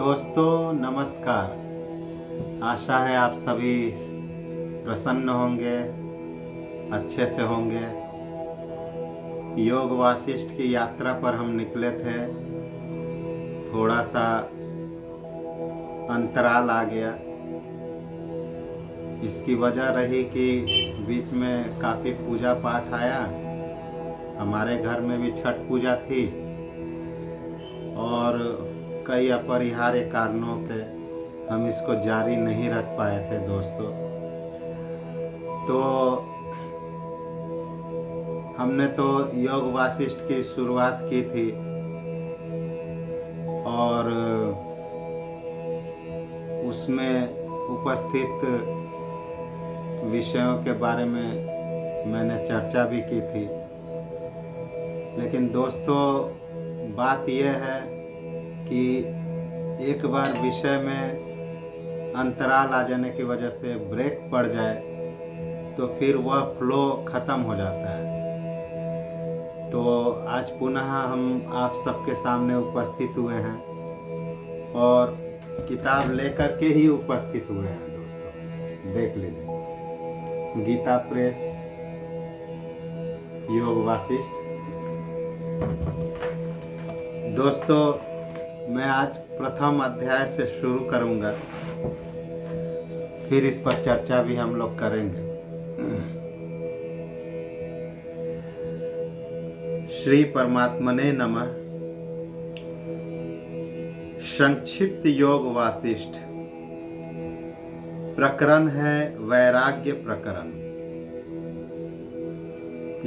दोस्तों नमस्कार। आशा है आप सभी प्रसन्न होंगे, अच्छे से होंगे। योग वासिष्ठ की यात्रा पर हम निकले थे, थोड़ा सा अंतराल आ गया। इसकी वजह रही कि बीच में काफ़ी पूजा पाठ आया। हमारे घर में भी छठ पूजा थी और कई अपरिहार्य कारणों के हम इसको जारी नहीं रख पाए थे दोस्तों। तो हमने तो योग वासिष्ठ की शुरुआत की थी और उसमें उपस्थित विषयों के बारे में मैंने चर्चा भी की थी। लेकिन दोस्तों बात यह है कि एक बार विषय में अंतराल आ जाने की वजह से ब्रेक पड़ जाए तो फिर वह फ्लो ख़त्म हो जाता है। तो आज पुनः हम आप सबके सामने उपस्थित हुए हैं और किताब लेकर के ही उपस्थित हुए हैं दोस्तों। देख लीजिए, गीता प्रेस, योग वासिष्ठ। दोस्तों मैं आज प्रथम अध्याय से शुरू करूंगा, फिर इस पर चर्चा भी हम लोग करेंगे। श्री परमात्मने नमः। संक्षिप्त योग वासिष्ठ प्रकरण है वैराग्य प्रकरण।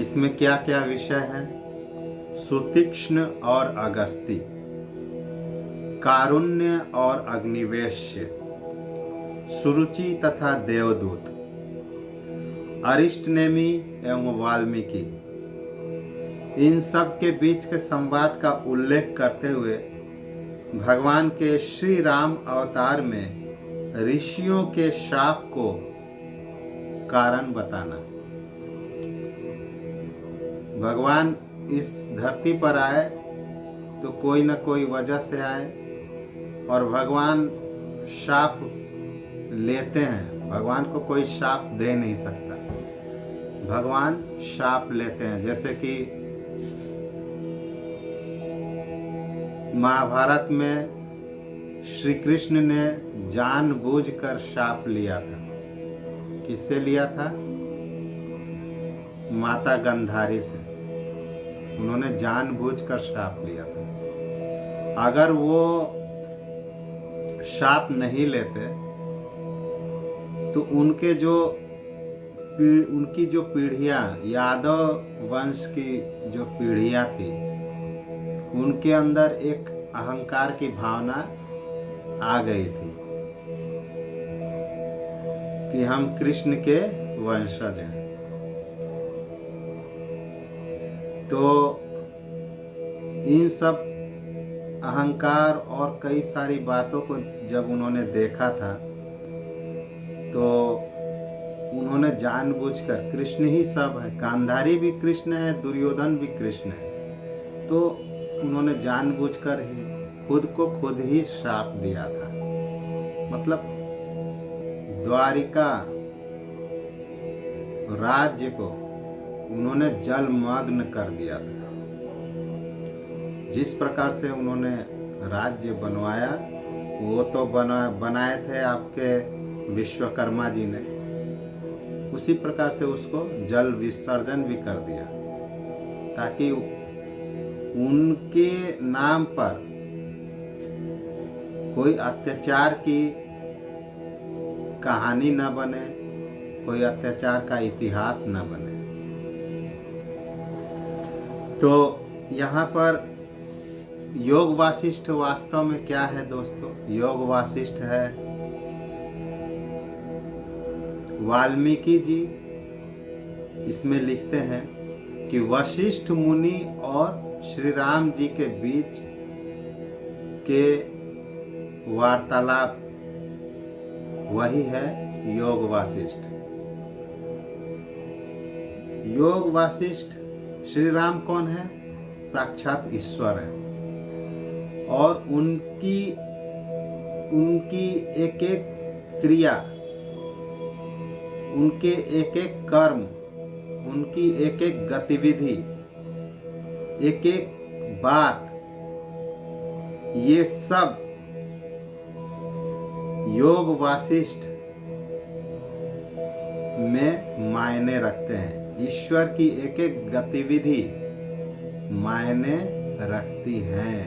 इसमें क्या क्या विषय है? सुतीक्ष्ण और अगस्ती, कारुण्य और अग्निवेश्य, सुरुचि तथा देवदूत, अरिष्टनेमी एवं वाल्मीकि। इन सब के बीच के संवाद का उल्लेख करते हुए भगवान के श्री राम अवतार में ऋषियों के शाप को कारण बताना। भगवान इस धरती पर आए तो कोई न कोई वजह से आए और भगवान शाप लेते हैं। भगवान को कोई शाप दे नहीं सकता, भगवान शाप लेते हैं। जैसे कि महाभारत में श्री कृष्ण ने जानबूझकर शाप लिया था। किससे लिया था? माता गंधारी से। उन्होंने जानबूझकर श्राप लिया था। अगर वो शाप नहीं लेते तो उनकी जो पीढ़ियां, यादव वंश की जो पीढ़ियां थी, उनके अंदर एक अहंकार की भावना आ गई थी कि हम कृष्ण के वंशज हैं। तो इन सब अहंकार और कई सारी बातों को जब उन्होंने देखा था तो उन्होंने जानबूझकर, कृष्ण ही सब है, गांधारी भी कृष्ण है, दुर्योधन भी कृष्ण है, तो उन्होंने जानबूझकर ही खुद को खुद ही श्राप दिया था। मतलब द्वारिका राज्य को उन्होंने जलमग्न कर दिया था। जिस प्रकार से उन्होंने राज्य बनवाया, वो तो बनाए थे आपके विश्वकर्मा जी ने, उसी प्रकार से उसको जल विसर्जन भी कर दिया ताकि उनके नाम पर कोई अत्याचार की कहानी न बने, कोई अत्याचार का इतिहास न बने। तो यहाँ पर योग वासिष्ठ वास्तव में क्या है दोस्तों? योग वासिष्ठ है वाल्मीकि जी। इसमें लिखते हैं कि वशिष्ठ मुनि और श्री राम जी के बीच के वार्तालाप, वही है योग वासिष्ठ। योग वासिष्ठ, श्री राम कौन है? साक्षात ईश्वर है और उनकी उनकी एक एक क्रिया, उनके एक एक कर्म, उनकी एक एक गतिविधि, एक एक बात, ये सब योग वासिष्ठ में मायने रखते हैं। ईश्वर की एक एक गतिविधि मायने रखती हैं।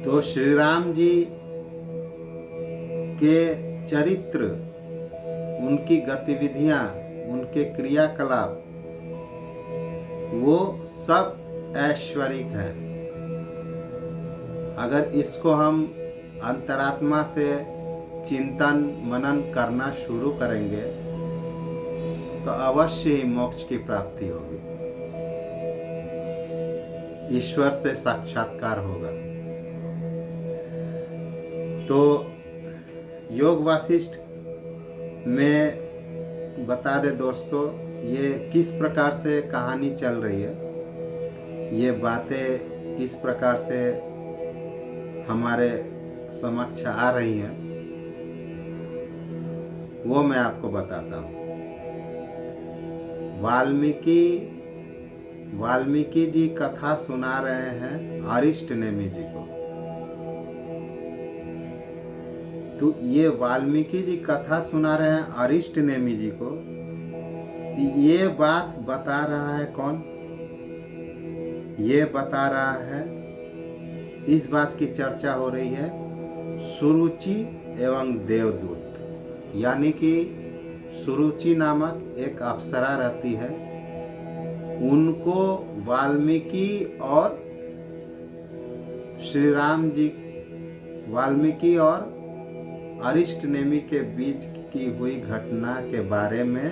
तो श्री राम जी के चरित्र, उनकी गतिविधियां, उनके क्रियाकलाप, वो सब ऐश्वरिक है। अगर इसको हम अंतरात्मा से चिंतन मनन करना शुरू करेंगे तो अवश्य ही मोक्ष की प्राप्ति होगी, ईश्वर से साक्षात्कार होगा। तो योग वासिष्ठ में बता दे दोस्तों, ये किस प्रकार से कहानी चल रही है, ये बातें किस प्रकार से हमारे समक्ष आ रही हैं, वो मैं आपको बताता हूँ। वाल्मीकि जी कथा सुना रहे हैं अरिष्ट नेमि जी को। तो ये वाल्मीकि जी कथा सुना रहे हैं अरिष्ट नेमि जी को। ये बात बता रहा है कौन? ये बता रहा है, इस बात की चर्चा हो रही है सुरुचि एवं देवदूत। यानी कि सुरुचि नामक एक अप्सरा रहती है, उनको वाल्मीकि और श्री राम जी, वाल्मीकि और अरिष्ट नेमि के बीच की हुई घटना के बारे में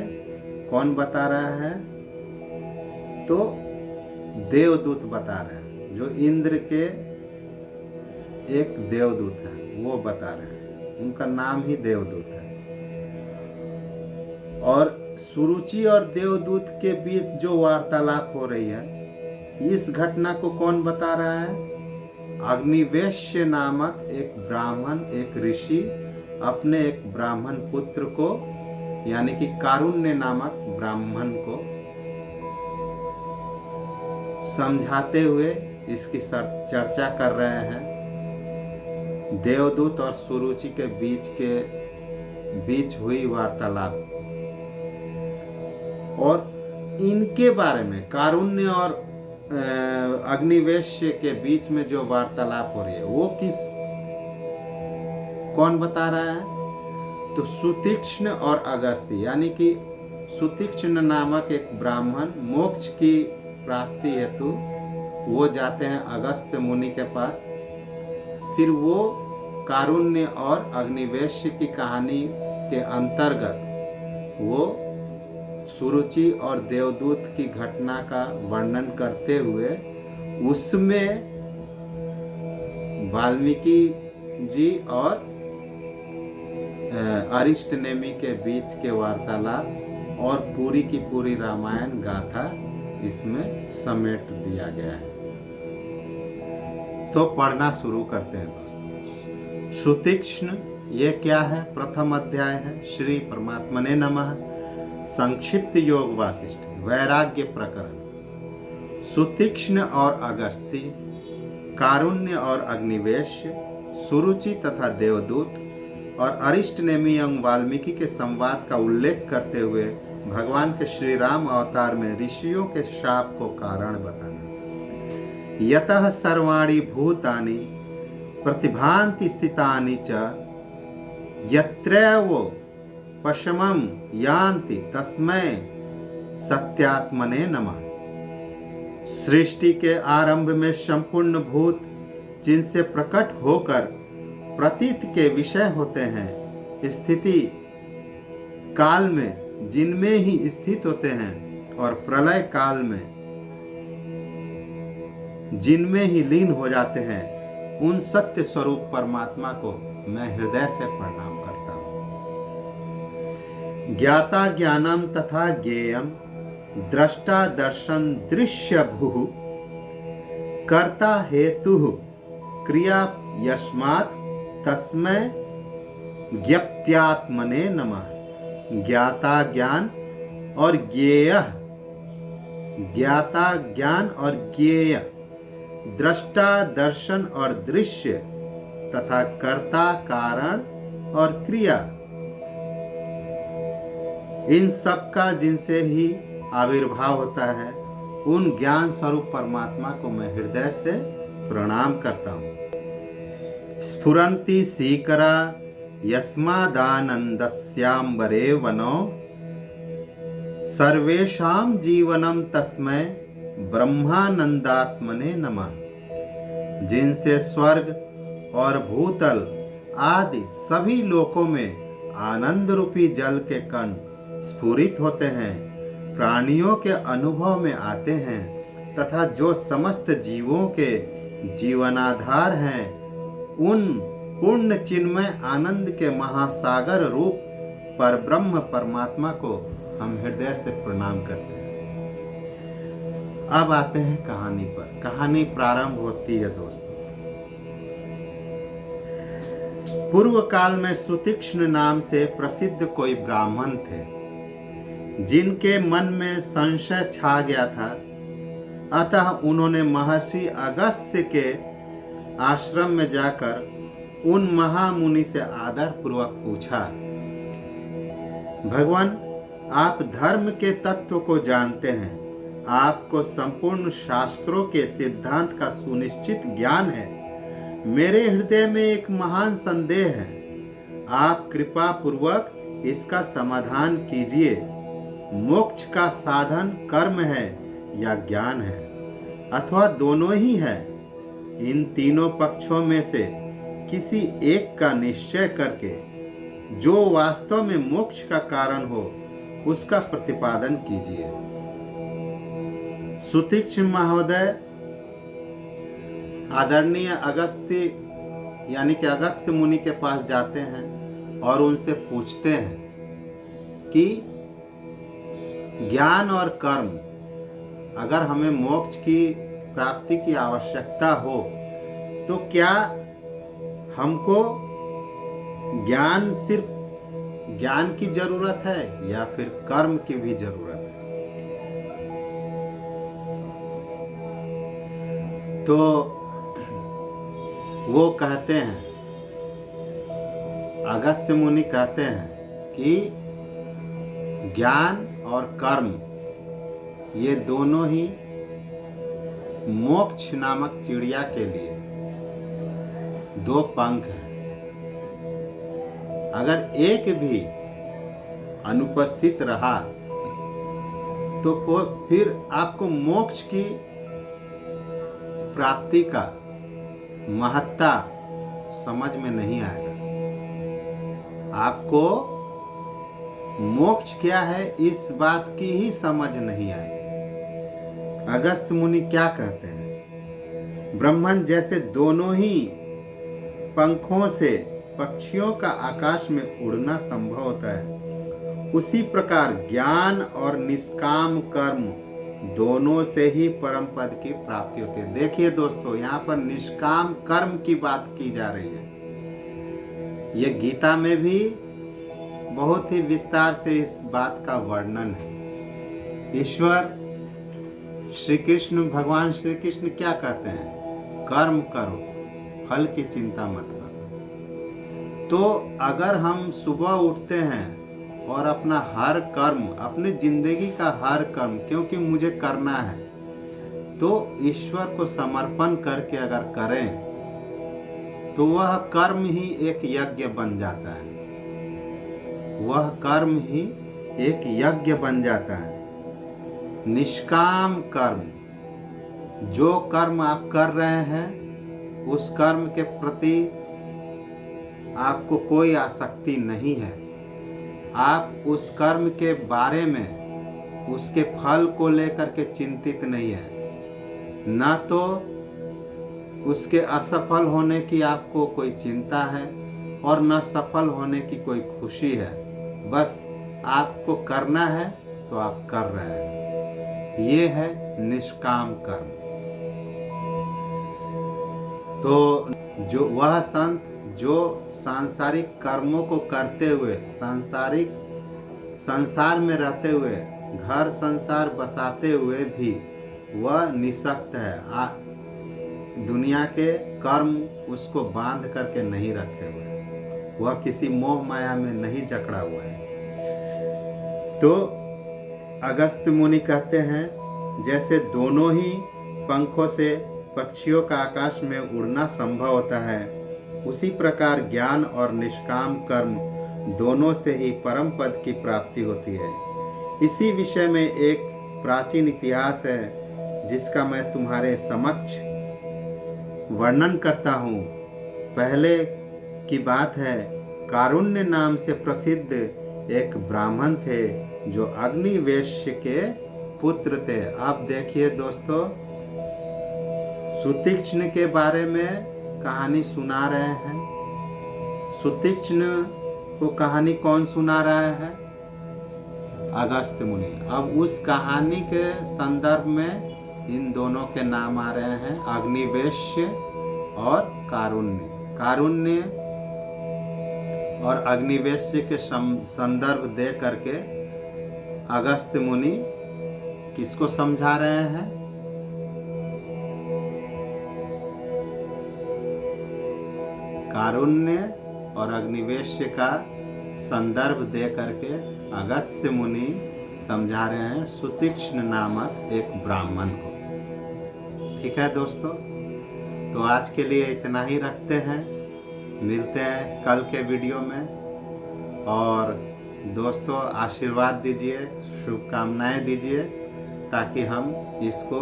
कौन बता रहा है? तो देवदूत बता रहे हैं, जो इंद्र के एक देवदूत है, वो बता रहे हैं। उनका नाम ही देवदूत है। और सुरुचि और देवदूत के बीच जो वार्तालाप हो रही है, इस घटना को कौन बता रहा है? अग्निवेश्य नामक एक ब्राह्मण, एक ऋषि अपने एक ब्राह्मण पुत्र को, यानी कि कारुण्य नामक ब्राह्मण को समझाते हुए इसकी चर्चा कर रहे हैं। देवदूत और सुरुचि के बीच हुई वार्तालाप, और इनके बारे में, कारुण्य और अग्निवेश्य के बीच में जो वार्तालाप हो रही है, वो कौन बता रहा है? तो सुतीक्ष्ण और अगस्त्य, यानी कि सुतीक्ष्ण नामक एक ब्राह्मण मोक्ष की प्राप्ति हेतु वो जाते हैं अगस्त्य मुनि के पास। फिर वो कारुण्य और अग्निवेश्य की कहानी के अंतर्गत वो सुरुचि और देवदूत की घटना का वर्णन करते हुए उसमें वाल्मीकि जी और अरिष्ट नेमि के बीच के वार्तालाप और पूरी की पूरी रामायण गाथा इसमें समेट दिया गया है। तो पढ़ना शुरू करते हैं दोस्तों। सुतीक्ष्ण, ये क्या है? प्रथम अध्याय है। श्री परमात्मने नमः। संक्षिप्त योग वासिष्ठ वैराग्य प्रकरण। सुतीक्ष्ण और अगस्त्य, कारुण्य और अग्निवेश्य, सुरुचि तथा देवदूत और अरिष्ट नेमि एवं वाल्मीकि के संवाद का उल्लेख करते हुए भगवान के श्री राम अवतार में ऋषियों के शाप को कारण बताना। यतः सर्वाणि भूतानि प्रतिभान्ति स्थितानि च यत्रैव पशमं यान्ति तस्मै सत्यात्मने नमः। सृष्टि के आरंभ में संपूर्ण भूत जिनसे प्रकट होकर प्रतीत के विषय होते हैं, स्थिति काल में जिनमें ही स्थित होते हैं और प्रलय काल में जिनमें ही लीन हो जाते हैं, उन सत्य स्वरूप परमात्मा को मैं हृदय से प्रणाम करता हूँ। ज्ञाता ज्ञानम तथा ज्ञेयम, दृष्टा दर्शन दृश्य भूः, कर्ता हेतु क्रिया यस्मात् तस्मै ज्ञप्त्यात्मने नमः। ज्ञाता ज्ञान और ज्ञेय, ज्ञाता ज्ञान और ज्ञेय, दृष्टा दर्शन और दृश्य तथा कर्ता कारण और क्रिया, इन सब का जिनसे ही आविर्भाव होता है, उन ज्ञान स्वरूप परमात्मा को मैं हृदय से प्रणाम करता हूँ। स्फुरन्ति सीकरा यस्मादानन्दस्याम्बरे वनो, सर्वेषां जीवनम तस्मै ब्रह्मानंदात्मने नमः। जिनसे स्वर्ग और भूतल आदि सभी लोकों में आनंद रूपी जल के कण स्फुरित होते हैं, प्राणियों के अनुभव में आते हैं तथा जो समस्त जीवों के जीवनाधार हैं, उन पूर्ण चिन्मय आनंद के महासागर रूप परब्रह्म परमात्मा को हम हृदय से प्रणाम करते हैं। अब आते हैं कहानी पर। कहानी प्रारंभ होती है दोस्तों। पूर्व काल में सुतीक्ष्ण नाम से प्रसिद्ध कोई ब्राह्मण थे, जिनके मन में संशय छा गया था। अतः उन्होंने महर्षि अगस्त्य के आश्रम में जाकर उन महामुनि से आदर पूर्वक पूछा, भगवान, आप धर्म के तत्व को जानते हैं, आपको संपूर्ण शास्त्रों के सिद्धांत का सुनिश्चित ज्ञान है। मेरे हृदय में एक महान संदेह है, आप कृपा पूर्वक इसका समाधान कीजिए। मोक्ष का साधन कर्म है या ज्ञान है, अथवा दोनों ही है? इन तीनों पक्षों में से किसी एक का निश्चय करके जो वास्तव में मोक्ष का कारण हो, उसका प्रतिपादन कीजिए। सुतीक्ष्ण महोदय आदरणीय अगस्त्य यानी कि अगस्त्य मुनि के पास जाते हैं और उनसे पूछते हैं कि ज्ञान और कर्म, अगर हमें मोक्ष की प्राप्ति की आवश्यकता हो तो क्या हमको ज्ञान सिर्फ ज्ञान की जरूरत है या फिर कर्म की भी जरूरत है? तो वो कहते हैं, अगस्त्य मुनि कहते हैं कि ज्ञान और कर्म ये दोनों ही मोक्ष नामक चिड़िया के लिए दो पंख हैं। अगर एक भी अनुपस्थित रहा तो फिर आपको मोक्ष की प्राप्ति का महत्ता समझ में नहीं आएगा। आपको मोक्ष क्या है इस बात की ही समझ नहीं आएगी। अगस्त्य मुनि क्या कहते हैं, ब्रह्मन जैसे दोनों ही पंखों से पक्षियों का आकाश में उड़ना संभव होता है, उसी प्रकार ज्ञान और निष्काम कर्म दोनों से ही परम पद की प्राप्ति होती है। देखिए दोस्तों, यहाँ पर निष्काम कर्म की बात की जा रही है। ये गीता में भी बहुत ही विस्तार से इस बात का वर्णन है। ईश्वर श्री कृष्ण, भगवान श्री कृष्ण क्या कहते हैं, कर्म करो, फल की चिंता मत करो। तो अगर हम सुबह उठते हैं और अपना हर कर्म, अपनी जिंदगी का हर कर्म, क्योंकि मुझे करना है, तो ईश्वर को समर्पण करके अगर करें तो वह कर्म ही एक यज्ञ बन जाता है। वह कर्म ही एक यज्ञ बन जाता है। निष्काम कर्म, जो कर्म आप कर रहे हैं उस कर्म के प्रति आपको कोई आसक्ति नहीं है। आप उस कर्म के बारे में, उसके फल को लेकर के चिंतित नहीं है। न तो उसके असफल होने की आपको कोई चिंता है और न सफल होने की कोई खुशी है। बस आपको करना है तो आप कर रहे हैं। ये है निष्काम कर्म। तो जो वह संत जो सांसारिक कर्मों को करते हुए संसार में रहते हुए घर संसार बसाते हुए भी वह निःशक्त है, दुनिया के कर्म उसको बांध करके नहीं रखे हुए, वह किसी मोह माया में नहीं जकड़ा हुआ है। तो अगस्त्य मुनि कहते हैं, जैसे दोनों ही पंखों से पक्षियों का आकाश में उड़ना संभव होता है, उसी प्रकार ज्ञान और निष्काम कर्म दोनों से ही परम पद की प्राप्ति होती है। इसी विषय में एक प्राचीन इतिहास है जिसका मैं तुम्हारे समक्ष वर्णन करता हूँ। पहले की बात है, कारुण्य नाम से प्रसिद्ध एक ब्राह्मण थे जो अग्निवेश्य के पुत्र थे। आप देखिए दोस्तों, सुतीक्ष्ण के बारे में कहानी सुना रहे हैं। सुतीक्ष्ण को कहानी कौन सुना रहा है? अगस्त्य मुनि। अब उस कहानी के संदर्भ में इन दोनों के नाम आ रहे हैं, अग्निवेश्य और कारुण्य। कारुण्य और अग्निवेश्य के संदर्भ दे करके अगस्त्य मुनि किसको समझा रहे हैं? कारुण्य और अग्निवेश्य का संदर्भ दे करके अगस्त्य मुनि समझा रहे हैं सुतीक्ष्ण नामक एक ब्राह्मण को। ठीक है दोस्तों, तो आज के लिए इतना ही रखते हैं। मिलते हैं कल के वीडियो में। और दोस्तों आशीर्वाद दीजिए, शुभकामनाएं दीजिए, ताकि हम इसको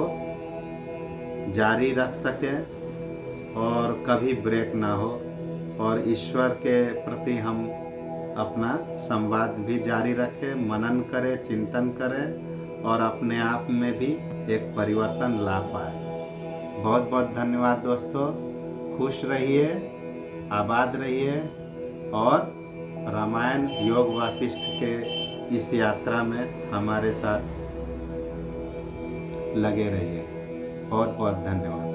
जारी रख सकें और कभी ब्रेक ना हो, और ईश्वर के प्रति हम अपना संवाद भी जारी रखें, मनन करें, चिंतन करें और अपने आप में भी एक परिवर्तन ला पाए। बहुत बहुत धन्यवाद दोस्तों। खुश रहिए, आबाद रहिए और रामायण योग वासिष्ठ के इस यात्रा में हमारे साथ लगे रहिए। बहुत बहुत धन्यवाद।